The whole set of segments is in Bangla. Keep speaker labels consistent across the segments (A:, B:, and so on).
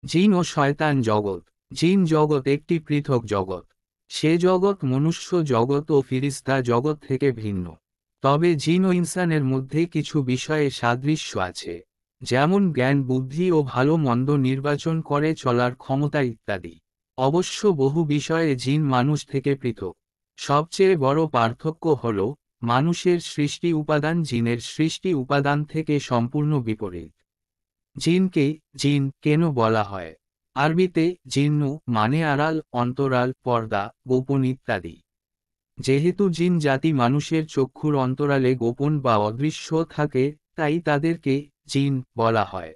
A: জিন ও শয়তান জগৎ। জিন জগৎ একটি পৃথক জগৎ। সে জগৎ মনুষ্য জগৎ ও ফিরিস্তা জগৎ থেকে ভিন্ন। তবে জিন ও ইনসানের মধ্যে কিছু বিষয়ে সাদৃশ্য আছে, যেমন জ্ঞান, বুদ্ধি ও ভালো মন্দ নির্বাচন করে চলার ক্ষমতা ইত্যাদি। অবশ্য বহু বিষয়ে জিন মানুষ থেকে পৃথক। সবচেয়ে বড় পার্থক্য হল, মানুষের সৃষ্টি উপাদান জিনের সৃষ্টি উপাদান থেকে সম্পূর্ণ বিপরীত। জিনকে জিন কেন বলা হয়? আরবিতে জিন্নু মানে আড়াল, অন্তরাল, পর্দা, গোপন ইত্যাদি। যেহেতু জিন জাতি মানুষের চক্ষুর অন্তরালে গোপন বা অদৃশ্য থাকে, তাই তাদেরকে জিন বলা হয়।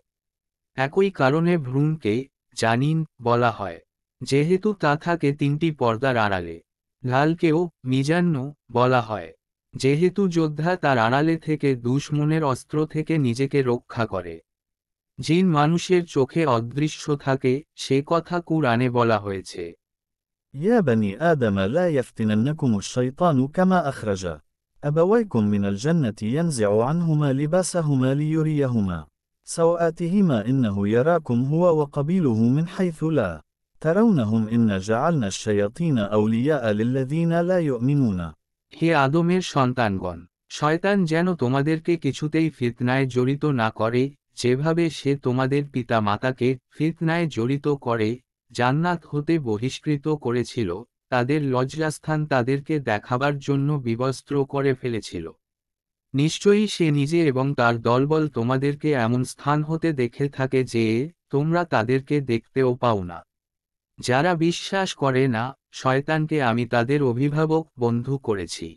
A: একই কারণে ভ্রূণকে জানিন বলা হয়, যেহেতু তা থাকে তিনটি পর্দার আড়ালে। লালকেও মিজান্নু বলা হয়, যেহেতু যোদ্ধা তার আড়ালে থেকে দুশমনের অস্ত্র থেকে নিজেকে রক্ষা করে। জিন মানুষের চোখে অদৃশ্য থাকে, সে কথা কুরআনে বলা হয়েছে।
B: يا بني آدم لا يفتننكم الشيطان كما أخرج أبويكم من الجنة ينزع عنهما لباسهما ليريهما سوآتهما إنه يراكم هو وقبيله من حيث لا ترونهم إنا جعلنا الشياطين أولياء للذين لا يؤمنون
A: হে আদমের সন্তানগণ, শয়তান যেন তোমাদেরকে কিছুতেই ফিতনায় জড়িত না করে, যেভাবে সে তোমাদের পিতা মাতাকে ফিতনায় জড়িত করে, জান্নাত হতে বহিষ্কৃত করেছিল, তাদের লজ্জাস্থান তাদেরকে দেখাবার জন্য বিবস্ত্র করে ফেলেছিল। নিশ্চয়ই সে নিজে এবং তার দলবল তোমাদেরকে এমন স্থান হতে দেখে থাকে যে তোমরা তাদেরকে দেখতেও পাও না। যারা বিশ্বাস করে না, শয়তানকে আমি তাদের অভিভাবক বন্ধু করেছি।